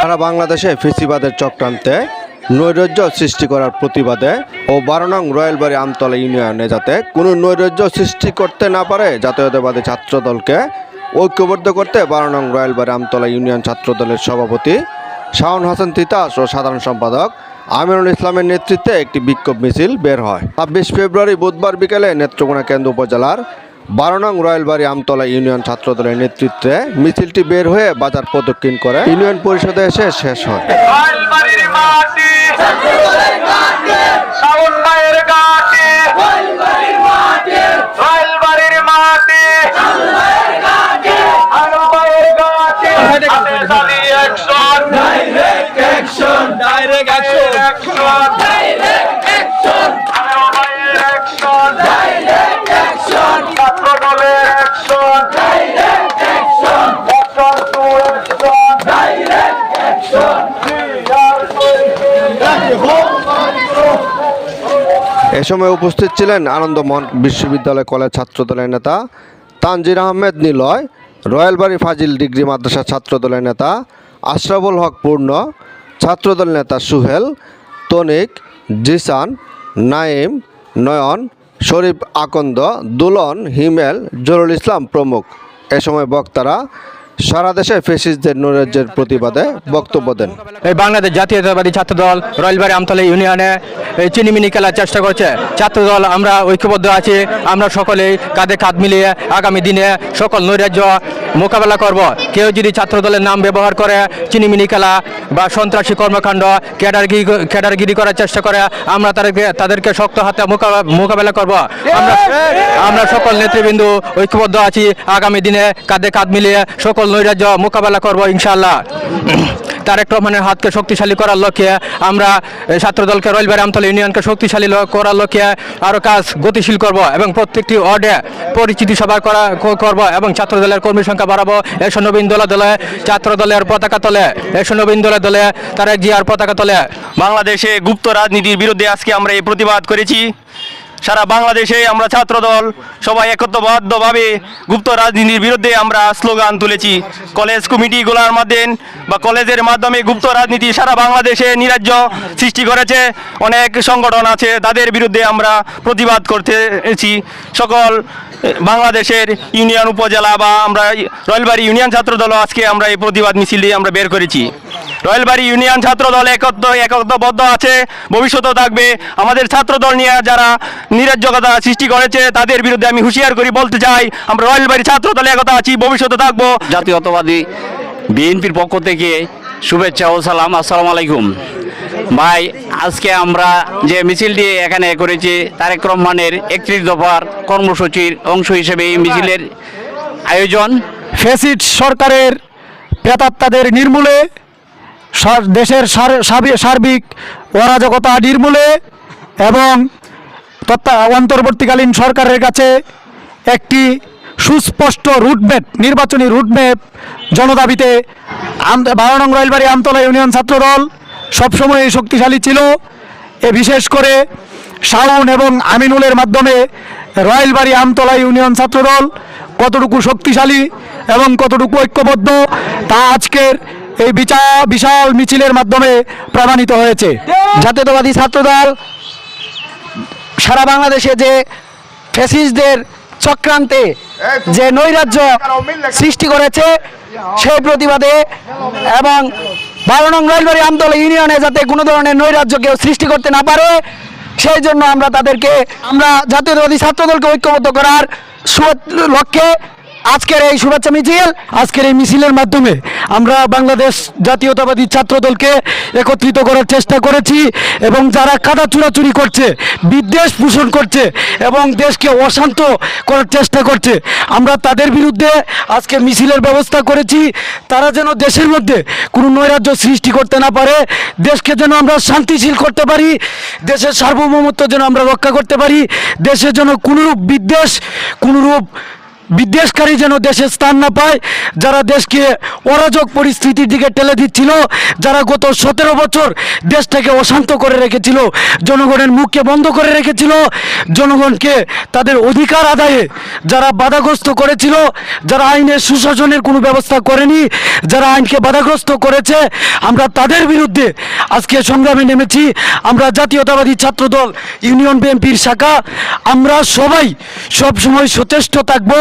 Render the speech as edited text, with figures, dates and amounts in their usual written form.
সারা বাংলাদেশে ফেসিবাদের চক্রান্তে নৈরাজ্য সৃষ্টি করার প্রতিবাদে ও 12 নং রয়েলবাড়ি আমতলা ইউনিয়নে যাতে কোনো নৈরাজ্য সৃষ্টি করতে না পারে জাতীয়তাবাদী ছাত্রদলকে ঐক্যবদ্ধ করতে 12 নং রয়েলবাড়ি আমতলা ইউনিয়ন ছাত্রদলের সভাপতি শাওন হাসান তিতাস ও সাধারণ সম্পাদক আমিনুল ইসলামের নেতৃত্বে একটি বিক্ষোভ মিছিল বের হয়। 26 ফেব্রুয়ারি বুধবার বিকেলে নেত্রকোনা কেন্দ্র উপজেলার 12 নং রয়েলবাড়ি আমতলা ইউনিয়ন ছাত্রদলের নেতৃত্বে মিছিলটি বের হয়ে বাজার প্রদক্ষিণ করে ইউনিয়ন পরিষদে এসে শেষ হয়। এ সময় উপস্থিত ছিলেন আনন্দমোহন বিশ্ববিদ্যালয় কলেজ ছাত্রদলের নেতা তানজির আহমেদ নিলয়, রয়েলবাড়ি ফাজিল ডিগ্রি মাদ্রাসা ছাত্রদলের নেতা আশরাফুল হক পূর্ণ, ছাত্রদল নেতা সুহেল, তনিক, জিসান, নাইম, নয়ন, শরীফ আকন্দ, দুলন, হিমেল, জরুল ইসলাম প্রমুখ। এ সময় বক্তারা সারা দেশে ফ্যাসিস্টদের নৈরাজ্যের প্রতিবাদে বক্তব্য দেন। এই বাংলাদেশ জাতীয়তাবাদী ছাত্রদল রয়েলবাড়ি আমতলা ইউনিয়নে এই চিনিমিনি খেলার চেষ্টা করছে। ছাত্রদল আমরা ঐক্যবদ্ধ আছি, আমরা সকলেই কাঁধে কাঁধ মিলিয়ে আগামী দিনে সকল নৈরাজ্য মোকাবেলা করব। কেউ যদি ছাত্রদলের নাম ব্যবহার করে চিনিমিনি খেলা বা সন্ত্রাসী কর্মকাণ্ড ক্যাডারগিরি করার চেষ্টা করে, আমরা তাদেরকে শক্ত হাতে মোকাবেলা করব। আমরা সকল নেতৃবৃন্দ ঐক্যবদ্ধ আছি, আগামী দিনে কাঁধে কাঁধ মিলিয়ে সকল নৈরাজ্য মোকাবেলা করব ইনশাআল্লাহ। তারেক রহমানের হাতকে শক্তিশালী করার লক্ষ্যে আমরা ছাত্রদলকে রয়েলবাড়ি আমতলা ইউনিয়নকে শক্তিশালী করার লক্ষ্যে আরও কাজ গতিশীল করব এবং প্রত্যেকটি ওয়ার্ডে পরিচিতি সভা করব এবং ছাত্রদলের কর্মী সংখ্যা বাড়াবো। 190 দলে ছাত্রদলের পতাকা তলে, 190 দলে তারেক জিয়ার পতাকা তলে। বাংলাদেশে গুপ্ত রাজনীতির বিরুদ্ধে আজকে আমরা এই প্রতিবাদ করেছি। সারা বাংলাদেশে আমরা ছাত্রদল সবাই একত্রবদ্ধভাবে গুপ্ত রাজনীতির বিরুদ্ধে আমরা স্লোগান তুলেছি। কলেজ কমিটিগুলোর মাধ্যমে বা কলেজের মাধ্যমে গুপ্ত রাজনীতি সারা বাংলাদেশে নৈরাজ্য সৃষ্টি করেছে। অনেক সংগঠন আছে, তাদের বিরুদ্ধে আমরা প্রতিবাদ করতেছি। সকল বাংলাদেশের ইউনিয়ন উপজেলা বা আমরা রয়েলবাড়ি ইউনিয়ন ছাত্রদল আজকে আমরা এই প্রতিবাদ মিছিল দিয়ে আমরা বের করেছি। রয়েলবাড়ি ইউনিয়ন ছাত্রদল একত্রবদ্ধ আছে, ভবিষ্যতেও থাকবে। আমাদের ছাত্রদল নিয়ে যারা নৈরাজ্যতা সৃষ্টি করেছে তাদের বিরুদ্ধে আমি হুঁশিয়ার করে বলতে চাই, আমরা রয়েলবাড়ি ছাত্রদলে একতা আছি, ভবিষ্যতে থাকবো। জাতীয়তাবাদী বিএনপির পক্ষ থেকে শুভেচ্ছা ও সালাম। আসসালামু আলাইকুম ভাই। আজকে আমরা যে মিছিলটি এখানে করেছি তারেক রহমানের 31 দফার কর্মসূচির অংশ হিসেবে এই মিছিলের আয়োজন। ফ্যাসিস্ট সরকারের প্রেতাত্মাদের নির্মূলে, দেশের সার্বিক অরাজকতা নির্মূলে এবং অন্তর্বর্তীকালীন সরকারের কাছে একটি সুস্পষ্ট রুটম্যাপ, নির্বাচনী রুটম্যাপ জনদাবিতে 12 নং রয়েলবাড়ি আমতলা ইউনিয়ন ছাত্রদল সবসময় শক্তিশালী ছিল। বিশেষ করে শাওন এবং আমিনুলের মাধ্যমে রয়েলবাড়ি আমতলা ইউনিয়ন ছাত্রদল কতটুকু শক্তিশালী এবং কতটুকু ঐক্যবদ্ধ তা আজকের এই বিশাল মিছিলের মাধ্যমে প্রমাণিত হয়েছে। জাতীয়তাবাদী ছাত্রদল সারা বাংলাদেশে যে ফ্যাসিস্টদের চক্রান্তে যে নৈরাজ্য সৃষ্টি করেছে সেই প্রতিবাদে এবং 12 নং রয়েলবাড়ি আমতলা ইউনিয়নে যাতে কোনো ধরনের নৈরাজ্য কেউ সৃষ্টি করতে না পারে সেই জন্য আমরা জাতীয়তাবাদী ছাত্রদলকে ঐক্যবদ্ধ করার লক্ষ্যে আজকের এই শুভেচ্ছা মিছিল। আজকের এই মিছিলের মাধ্যমে আমরা বাংলাদেশ জাতীয়তাবাদী ছাত্রদলকে একত্রিত করার চেষ্টা করেছি এবং যারা কাদা চুরাচুরি করছে, বিদ্বেষ পোষণ করছে এবং দেশকে অশান্ত করার চেষ্টা করছে, আমরা তাদের বিরুদ্ধে আজকে মিছিলের ব্যবস্থা করেছি। তারা যেন দেশের মধ্যে কোনো নৈরাজ্য সৃষ্টি করতে না পারে, দেশকে যেন আমরা শান্তিশীল করতে পারি, দেশের সার্বভৌমত্ব যেন আমরা রক্ষা করতে পারি, দেশে যেন কোনোরূপ বিদ্বেষ, কোনোরূপ বিদ্বেষকারী যেন দেশে স্থান না পায়, যারা দেশকে অরাজক পরিস্থিতির দিকে ঠেলে দিচ্ছিল, যারা গত 17 বছর দেশটাকে অশান্ত করে রেখেছিল, জনগণের মুখকে বন্ধ করে রেখেছিল, জনগণকে তাদের অধিকার আদায়ে যারা বাধাগ্রস্ত করেছিল, যারা আইনের সুশাসনের কোনো ব্যবস্থা করেনি, যারা আইনকে বাধাগ্রস্ত করেছে, আমরা তাদের বিরুদ্ধে আজকে সংগ্রামে নেমেছি। আমরা জাতীয়তাবাদী ছাত্রদল ইউনিয়ন বিএনপির শাখা, আমরা সবাই সব সময় সচেষ্ট থাকবো।